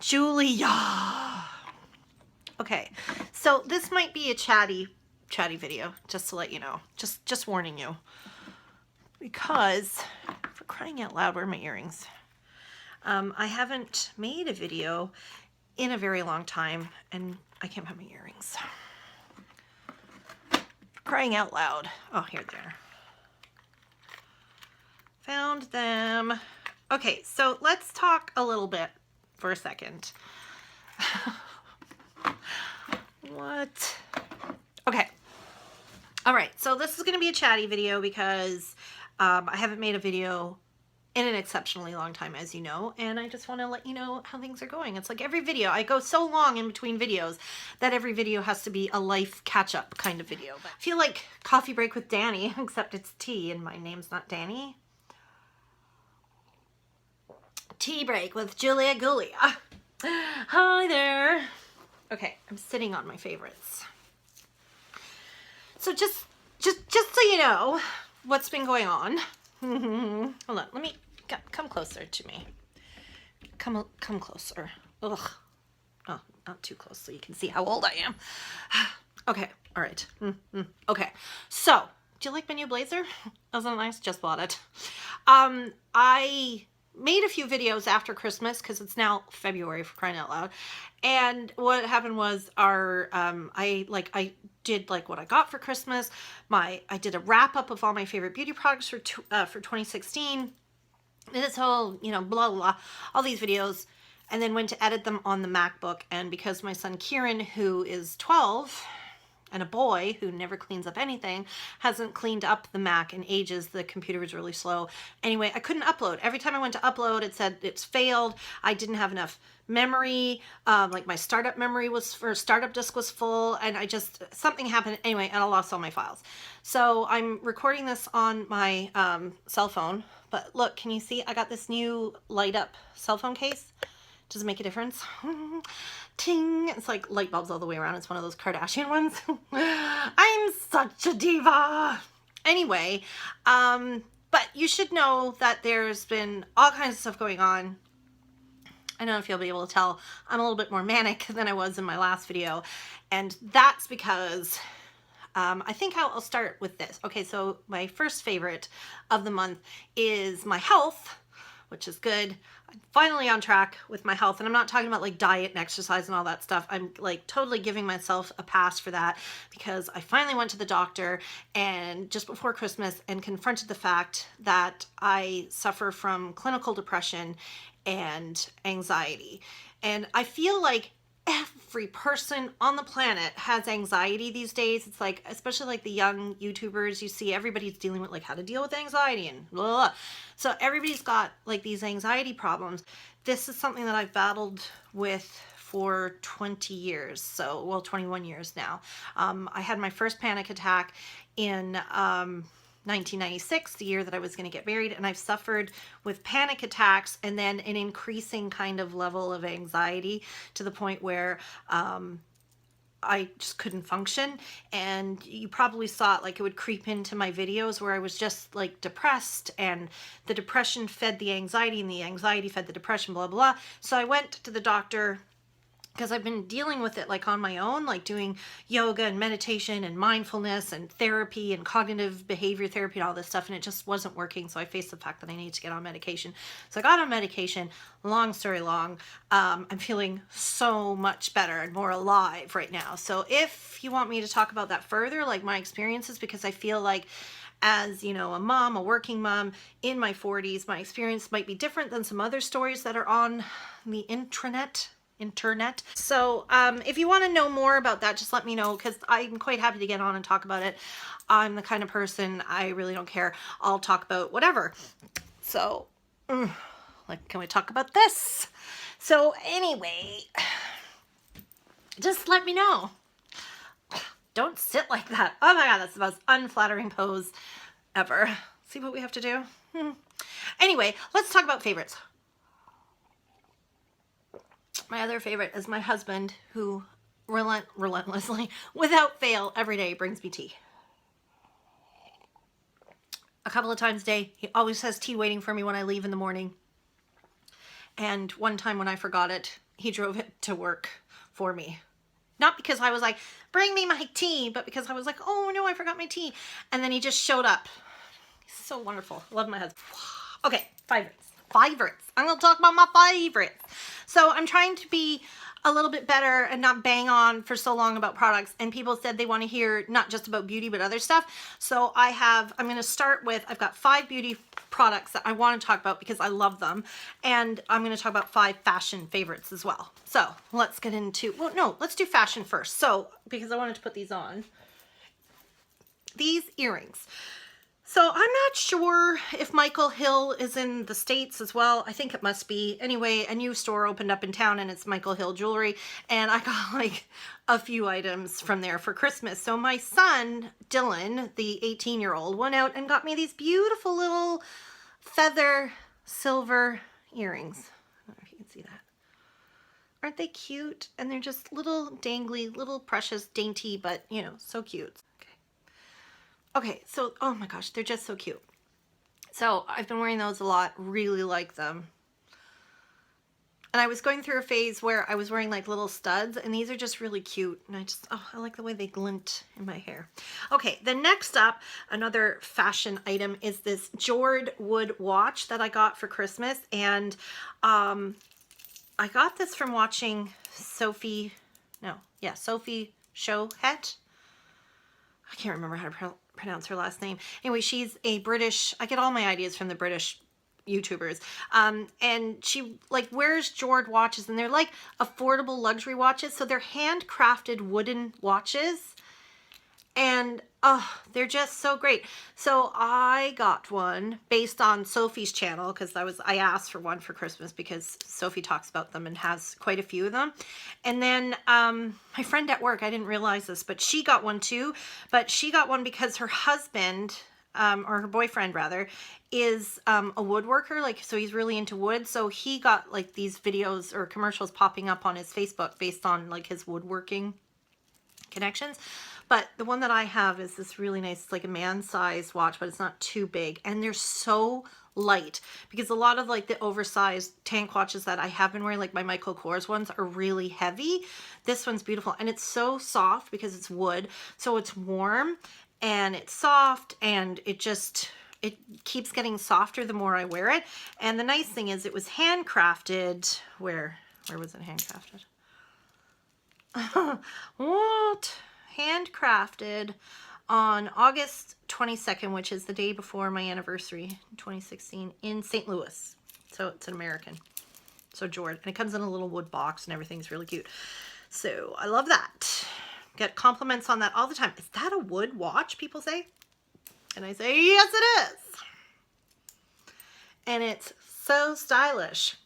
Julia. Okay, so this might be a chatty video, just to let you know. Just warning you. Because, for crying out loud, where are my earrings? I haven't made a video in a very long time, and I can't find my earrings. For crying out loud. Oh, here they are. Found them. Okay, so let's talk a little bit for a second. What? Okay. All right, so this is going to be a chatty video because I haven't made a video in an exceptionally long time, as you know, and I just want to let you know how things are going. It's like every video, I go so long in between videos that every video has to be a life catch-up kind of video. But I feel like coffee break with Danny, except it's tea and my name's not Danny. Tea break with Julia Gulia. Hi there. Okay, I'm sitting on my favorites. So just so you know what's been going on. Hold on, let me come closer to me. Come closer. Ugh. Oh, not too close so you can see how old I am. Okay, all right. Okay, so do you like my new blazer? Wasn't it nice? Just bought it. I made a few videos after Christmas because it's now February, for crying out loud. And what happened was I did like what I got for Christmas. I did a wrap up of all my favorite beauty products for 2016. Did this whole, you know, blah, blah, blah, all these videos, and then went to edit them on the MacBook. And because my son Kieran, who is 12, and a boy who never cleans up anything, hasn't cleaned up the Mac in ages. The computer was really slow. Anyway, I couldn't upload. Every time I went to upload, it said it's failed. I didn't have enough memory. Like my startup startup disk was full, and something happened anyway, and I lost all my files. So I'm recording this on my cell phone. But look, can you see? I got this new light up cell phone case. Does it make a difference? Ting! It's like light bulbs all the way around. It's one of those Kardashian ones. I'm such a diva. Anyway, but you should know that there's been all kinds of stuff going on. I don't know if you'll be able to tell. I'm a little bit more manic than I was in my last video. And that's because I think I'll start with this. Okay, so my first favorite of the month is my health, which is good. I'm finally on track with my health, and I'm not talking about like diet and exercise and all that stuff. I'm like totally giving myself a pass for that because I finally went to the doctor and just before Christmas and confronted the fact that I suffer from clinical depression and anxiety. And I feel like every person on the planet has anxiety these days. It's like, especially like the young YouTubers, you see everybody's dealing with like how to deal with anxiety and blah, blah, blah. So everybody's got like these anxiety problems. This is something that I've battled with for 20 years. So, well, 21 years now. I had my first panic attack in 1996, the year that I was going to get married, and I've suffered with panic attacks and then an increasing kind of level of anxiety to the point where I just couldn't function. And you probably saw it, like it would creep into my videos where I was just like depressed, and the depression fed the anxiety and the anxiety fed the depression, blah, blah, blah. So I went to the doctor because I've been dealing with it like on my own, like doing yoga and meditation and mindfulness and therapy and cognitive behavior therapy and all this stuff, and it just wasn't working. So I faced the fact that I needed to get on medication. So I got on medication. Long story long, I'm feeling so much better and more alive right now. So if you want me to talk about that further, like my experiences, because I feel like as, you know, a mom, a working mom in my 40s, my experience might be different than some other stories that are on the internet. So if you want to know more about that, just let me know, because I'm quite happy to get on and talk about it. I'm the kind of person, I really don't care. I'll talk about whatever. So, like, can we talk about this? So anyway, just let me know. Don't sit like that. Oh my God, that's the most unflattering pose ever. See what we have to do? Anyway, let's talk about favorites. My other favorite is my husband, who relentlessly, without fail, every day brings me tea. A couple of times a day. He always has tea waiting for me when I leave in the morning. And one time when I forgot it, he drove it to work for me. Not because I was like, bring me my tea, but because I was like, oh no, I forgot my tea. And then he just showed up. He's so wonderful. Love my husband. Okay, favorites. Favorites. I'm going to talk about my favorites. So I'm trying to be a little bit better and not bang on for so long about products. And people said they want to hear not just about beauty, but other stuff. So I'm going to start with, I've got 5 beauty products that I want to talk about because I love them. And I'm going to talk about 5 fashion favorites as well. So let's get into, well, no, let's do fashion first. So, because I wanted to put these on. These earrings. So I'm not sure if Michael Hill is in the States as well. I think it must be. Anyway, a new store opened up in town and it's Michael Hill Jewelry. And I got like a few items from there for Christmas. So my son, Dylan, the 18-year-old, went out and got me these beautiful little feather silver earrings. I don't know if you can see that. Aren't they cute? And they're just little dangly, little precious, dainty, but you know, so cute. Okay, so, oh my gosh, they're just so cute. So I've been wearing those a lot, really like them. And I was going through a phase where I was wearing like little studs, and these are just really cute. And I like the way they glint in my hair. Okay, then next up, another fashion item is this Jord wood watch that I got for Christmas. And I got this from watching Sophie Showhet. I can't remember how to pronounce her last name. Anyway, she's a British, I get all my ideas from the British YouTubers. And she like wears Jord watches, and they're like affordable luxury watches. So they're handcrafted wooden watches. And they're just so great. So I got one based on Sophie's channel because I asked for one for Christmas because Sophie talks about them and has quite a few of them. And then my friend at work, I didn't realize this, but she got one too. But she got one because her husband, or her boyfriend rather, is a woodworker. Like, so he's really into wood. So he got like these videos or commercials popping up on his Facebook based on like his woodworking connections. But the one that I have is this really nice, like a man-sized watch, but it's not too big. And they're so light because a lot of like the oversized tank watches that I have been wearing, like my Michael Kors ones, are really heavy. This one's beautiful. And it's so soft because it's wood. So it's warm and it's soft, and it keeps getting softer the more I wear it. And the nice thing is it was handcrafted. Where was it handcrafted? What? Handcrafted on August 22nd, which is the day before my anniversary, 2016, in St. Louis. So it's an American. So Jord. And it comes in a little wood box and everything's really cute. So I love that. Get compliments on that all the time. Is that a wood watch, people say? And I say, yes, it is. And it's so stylish.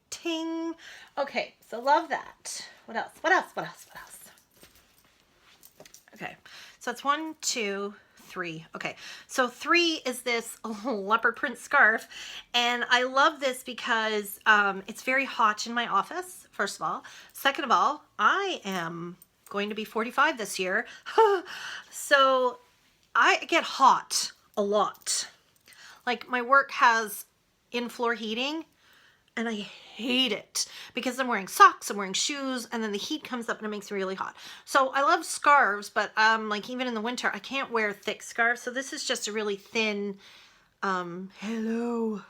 Ting. Okay, so love that. What else? What else? What else? What else? Okay, so it's 1, 2, 3. Okay, so 3 is this leopard print scarf, and I love this because it's very hot in my office, first of all. Second of all, I am going to be 45 this year, so I get hot a lot. Like, my work has in-floor heating, and I hate it because I'm wearing socks, I'm wearing shoes, and then the heat comes up and it makes me really hot. So I love scarves, but like even in the winter, I can't wear thick scarves. So this is just a really thin, hello,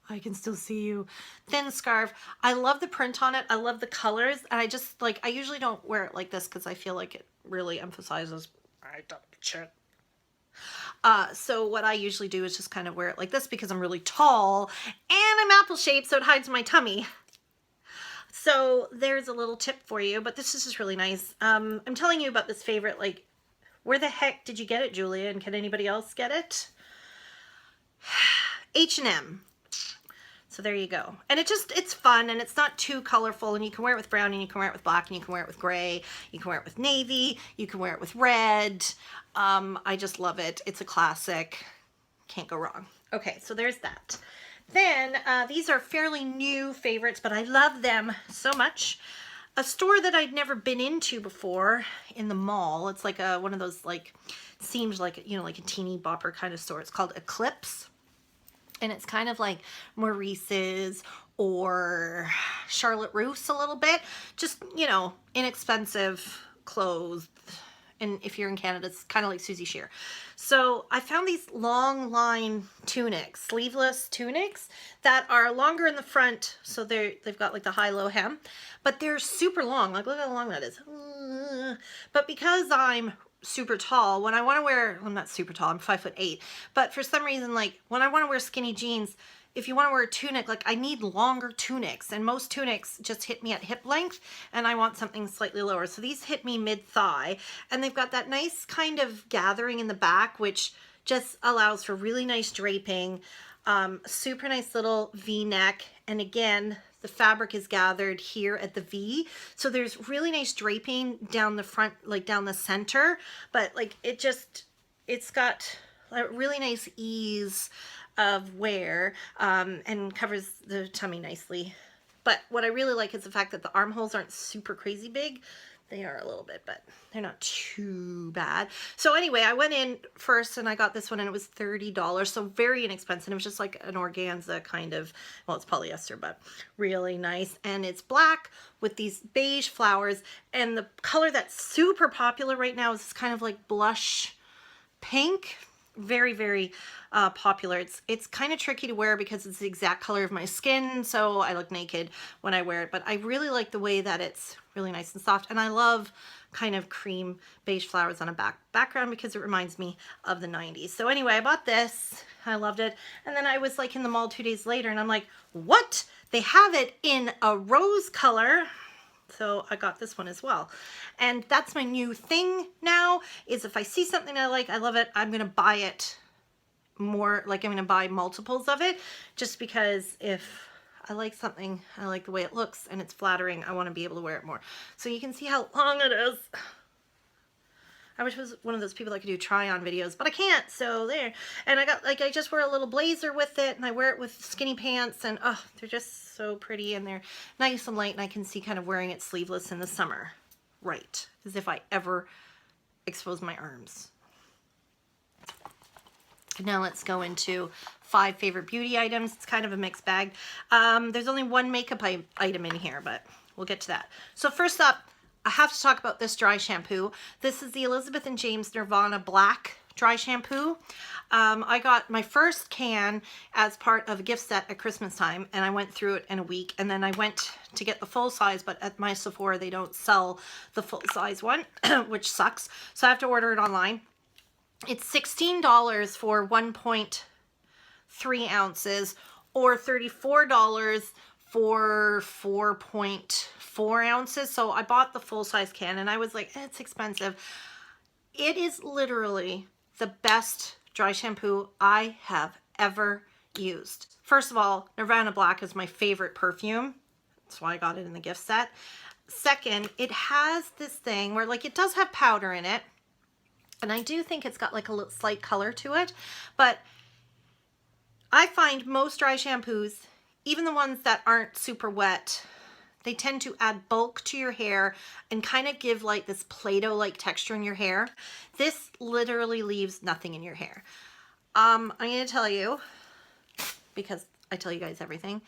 I can still see you, thin scarf. I love the print on it. I love the colors. And I just like, I usually don't wear it like this because I feel like it really emphasizes I don't shit. So what I usually do is just kind of wear it like this because I'm really tall and I'm apple shaped, so it hides my tummy. So there's a little tip for you, but this is just really nice. I'm telling you about this favorite, like, where the heck did you get it, Julia? And can anybody else get it? H&M. So there you go. And it's fun and it's not too colorful, and you can wear it with brown and you can wear it with black and you can wear it with gray. You can wear it with navy. You can wear it with red. I just love it. It's a classic. Can't go wrong. Okay, so there's that. Then these are fairly new favorites, but I love them so much. A store that I'd never been into before in the mall. It's like one of those, like, seems like, you know, like a teeny bopper kind of store. It's called Eclipse. And it's kind of like Maurice's or Charlotte Russe a little bit. Just, you know, inexpensive clothes. And if you're in Canada, it's kind of like Susie Shear. So I found these long line tunics, sleeveless tunics that are longer in the front. So they've got like the high-low hem, but they're super long. Like, look how long that is. But because I'm super tall, when I want to wear, well, I'm not super tall, I'm 5'8", but for some reason, like when I want to wear skinny jeans, if you want to wear a tunic, like I need longer tunics, and most tunics just hit me at hip length, and I want something slightly lower. So these hit me mid-thigh, and they've got that nice kind of gathering in the back, which just allows for really nice draping, super nice little V-neck, and again, the fabric is gathered here at the V. So there's really nice draping down the front, like down the center, but like it's got a really nice ease of wear, and covers the tummy nicely. But what I really like is the fact that the armholes aren't super crazy big. They are a little bit, but they're not too bad. So anyway, I went in first and I got this one, and it was $30. So very inexpensive. It was just like an organza kind of, well, it's polyester, but really nice. And it's black with these beige flowers. And the color that's super popular right now is this kind of like blush pink. Very, very popular. It's kind of tricky to wear because it's the exact color of my skin, so I look naked when I wear it, but I really like the way that it's really nice and soft, and I love kind of cream beige flowers on a background because it reminds me of the 90s. So anyway, I bought this. I loved it, and then I was like in the mall 2 days later, and I'm like, what? They have it in a rose color. So I got this one as well. And that's my new thing now, is if I see something I like, I love it, I'm going to buy it more, like I'm going to buy multiples of it, just because if I like something, I like the way it looks and it's flattering, I want to be able to wear it more. So you can see how long it is. I wish I was one of those people that could do try-on videos, but I can't, so there. And I got, like, I just wear a little blazer with it, and I wear it with skinny pants, and oh, they're just so pretty, and they're nice and light, and I can see kind of wearing it sleeveless in the summer. Right, as if I ever expose my arms. Now let's go into 5 favorite beauty items. It's kind of a mixed bag. There's only one makeup item in here, but we'll get to that. So first up, I have to talk about this dry shampoo. This is the Elizabeth & James Nirvana Black dry shampoo. I got my first can as part of a gift set at Christmas time, and I went through it in a week, and then I went to get the full size, but at my Sephora they don't sell the full size one, which sucks, so I have to order it online. It's $16 for 1.3 ounces or $34 for 4.4 ounces. So I bought the full size can, and I was like, it's expensive. It is literally the best dry shampoo I have ever used. First of all, Nirvana Black is my favorite perfume. That's why I got it in the gift set. Second, it has this thing where, like, it does have powder in it, and I do think it's got like a little slight color to it, but I find most dry shampoos, even the ones that aren't super wet, they tend to add bulk to your hair and kind of give like this Play-Doh-like texture in your hair. This literally leaves nothing in your hair. I'm going to tell you, because I tell you guys everything,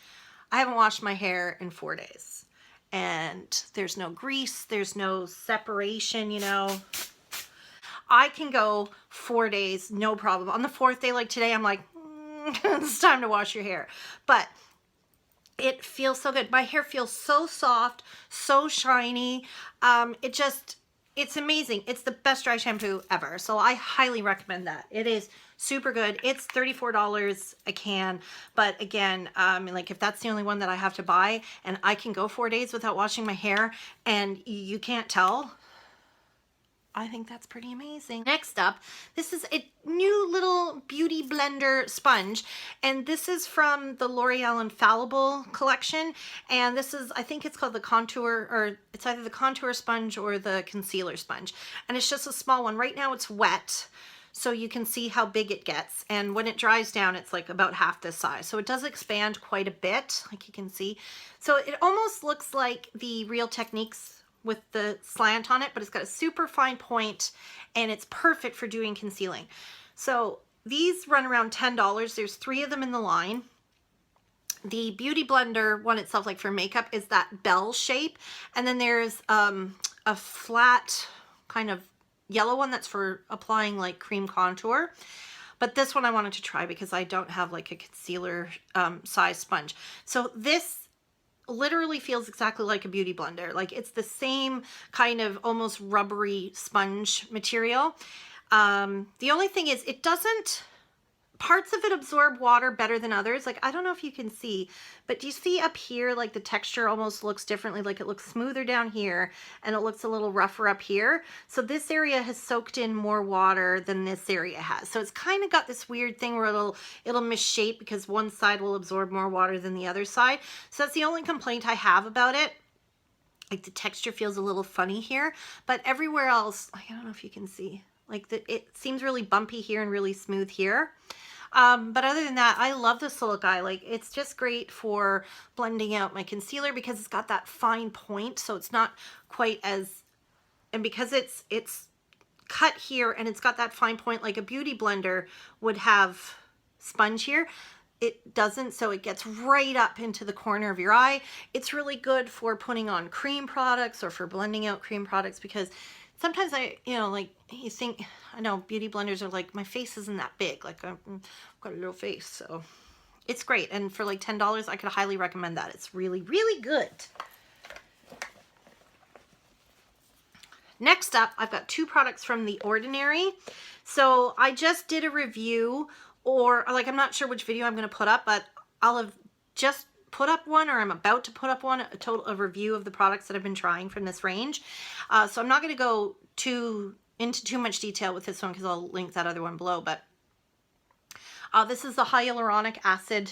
I haven't washed my hair in 4 days. And there's no grease, there's no separation, you know. I can go 4 days, no problem. On the 4th day, like today, I'm like, it's time to wash your hair. But it feels so good. My hair feels so soft, so shiny. It's amazing. It's the best dry shampoo ever. So I highly recommend that. It is super good. It's $34 a can. But again, like if that's the only one that I have to buy and I can go 4 days without washing my hair and you can't tell, I think that's pretty amazing. Next up, this is a new little beauty blender sponge, and this is from the L'Oreal Infallible collection, and this is, I think it's called the contour, or it's either the contour sponge or the concealer sponge, and it's just a small one. Right now it's wet, so you can see how big it gets, and when it dries down it's like about half this size, so it does expand quite a bit, like you can see. So it almost looks like the Real Techniques with the slant on it, but it's got a super fine point and it's perfect for doing concealing. So these run around $10. There's 3 of them in the line. The Beauty Blender one itself, like for makeup, is that bell shape. And then there's a flat kind of yellow one that's for applying like cream contour. But this one I wanted to try because I don't have like a concealer size sponge. So this literally feels exactly like a Beauty Blender. Like it's the same kind of almost rubbery sponge material. The only thing is it doesn't, parts of it absorb water better than others. Like, I don't know if you can see, but do you see up here, like the texture almost looks differently? Like it looks smoother down here and it looks a little rougher up here. So this area has soaked in more water than this area has. So it's kind of got this weird thing where it'll misshape because one side will absorb more water than the other side. So that's the only complaint I have about it. Like the texture feels a little funny here, but everywhere else, I don't know if you can see, like it seems really bumpy here and really smooth here. But other than that, I love this little guy. Like it's just great for blending out my concealer because it's got that fine point. So it's not quite as, and because it's cut here and it's got that fine point like a Beauty Blender would have sponge here. It doesn't, so it gets right up into the corner of your eye. It's really good for putting on cream products or for blending out cream products because sometimes like you think, I know Beauty Blenders are like, my face isn't that big. Like I've got a little face, so it's great. And for like $10, I could highly recommend that. It's really, really good. Next up, I've got two products from The Ordinary. So I just did a review, or like, I'm not sure which video I'm going to put up, but I'll have just put up one, or I'm about to put up one, a review of the products that I've been trying from this range. So I'm not going to go into too much detail with this one because I'll link that other one below. But this is the hyaluronic acid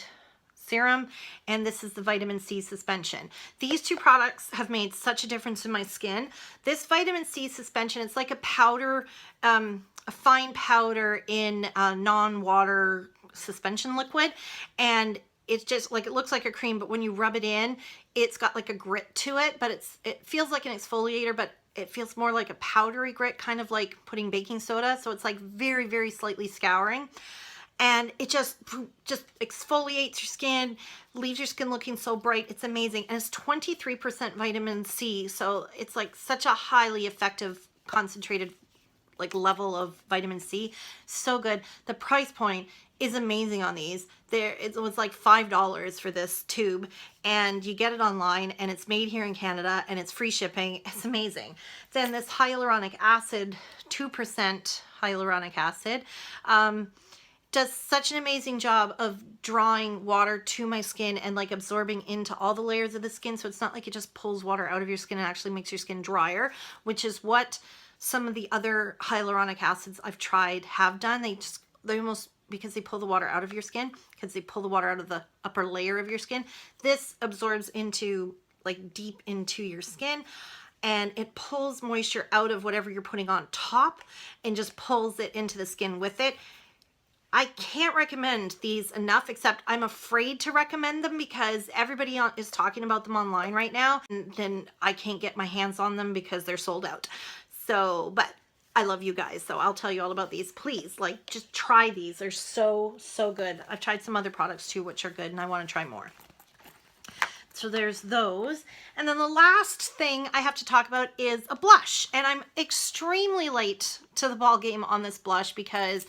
serum, and this is the vitamin C suspension. These two products have made such a difference in my skin. This vitamin C suspension, it's like a powder, a fine powder in a non-water suspension liquid, and it's just like, it looks like a cream, but when you rub it in, it's got like a grit to it, but it feels like an exfoliator, but it feels more like a powdery grit, kind of like putting baking soda. So it's like very, very slightly scouring. And it just exfoliates your skin, leaves your skin looking so bright. It's amazing. And it's 23% vitamin C. So it's like such a highly effective concentrated like level of vitamin C. So good. The price point is amazing on these. It was like $5 for this tube, and you get it online, and it's made here in Canada, and it's free shipping. It's amazing. Then this hyaluronic acid, 2% hyaluronic acid, does such an amazing job of drawing water to my skin and like absorbing into all the layers of the skin. So it's not like it just pulls water out of your skin and actually makes your skin drier, which is what some of the other hyaluronic acids I've tried have done. They almost, because they pull the water out of your skin, because they pull the water out of the upper layer of your skin. This absorbs into like deep into your skin, and it pulls moisture out of whatever you're putting on top and just pulls it into the skin with it. I can't recommend these enough, except I'm afraid to recommend them because everybody is talking about them online right now, and then I can't get my hands on them because they're sold out. So, but I love you guys, so I'll tell you all about these. Please, like, just try these. They're so, so good. I've tried some other products too, which are good, and I want to try more. So there's those. And then the last thing I have to talk about is a blush. And I'm extremely late to the ball game on this blush because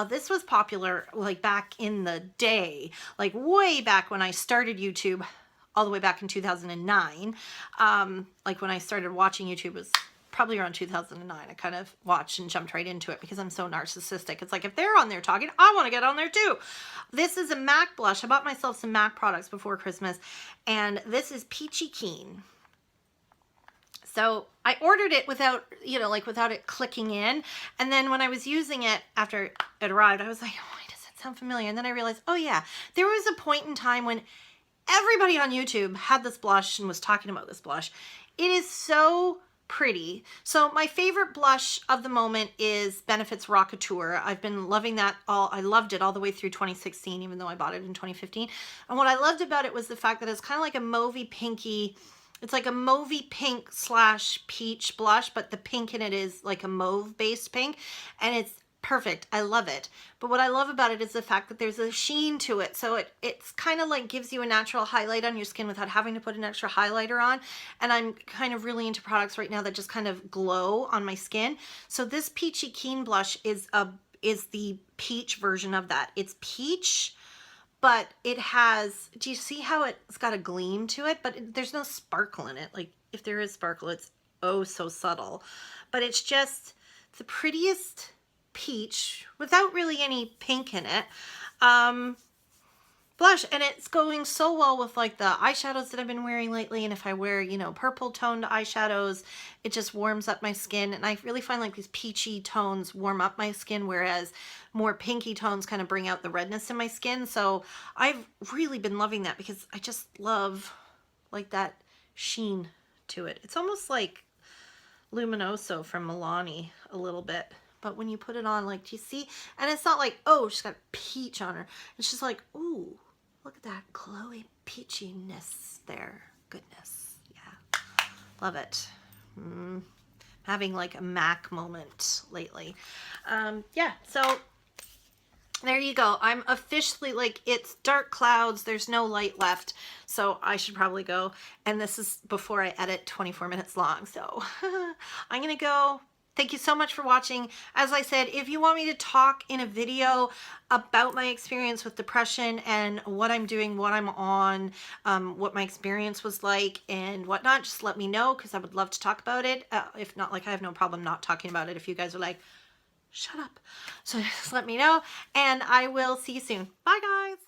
this was popular like back in the day, like way back when I started YouTube, all the way back in 2009. Like when I started watching YouTube was probably around 2009. I kind of watched and jumped right into it because I'm so narcissistic. It's like, if they're on there talking, I want to get on there too. This is a MAC blush. I bought myself some MAC products before Christmas, and this is Peachy Keen. So I ordered it without, without it clicking in. And then when I was using it after it arrived, I was like, why does that sound familiar? And then I realized, oh yeah, there was a point in time when everybody on YouTube had this blush and was talking about this blush. It is so pretty. So my favorite blush of the moment is Benefit's Rockateur. I've been loving that I loved it all the way through 2016, even though I bought it in 2015. And what I loved about it was the fact that it's kind of like a mauvey pinky. It's like a mauvey pink / peach blush, but the pink in it is like a mauve based pink. And it's perfect. I love it. But what I love about it is the fact that there's a sheen to it. So it's kind of like gives you a natural highlight on your skin without having to put an extra highlighter on. And I'm kind of really into products right now that just kind of glow on my skin. So this Peachy Keen blush is the peach version of that. It's peach, but it has, do you see how it's got a gleam to it? But there's no sparkle in it. Like if there is sparkle, it's oh so subtle. But it's just the prettiest peach without really any pink in it. Blush, and it's going so well with like the eyeshadows that I've been wearing lately. And if I wear, you know, purple toned eyeshadows, it just warms up my skin. And I really find like these peachy tones warm up my skin, whereas more pinky tones kind of bring out the redness in my skin. So I've really been loving that because I just love like that sheen to it. It's almost like Luminoso from Milani a little bit. But when you put it on, like, do you see? And it's not like, oh, she's got peach on her. It's just like, ooh, look at that glowy peachiness there. Goodness. Yeah. Love it. Having like a MAC moment lately. Yeah, so there you go. I'm officially like, it's dark clouds. There's no light left. So I should probably go. And this is before I edit 24 minutes long. So I'm going to go. Thank you so much for watching. As I said, if you want me to talk in a video about my experience with depression and what I'm doing, what I'm on, what my experience was like and whatnot, just let me know because I would love to talk about it. If not, like I have no problem not talking about it if you guys are like, shut up. So just let me know and I will see you soon. Bye guys.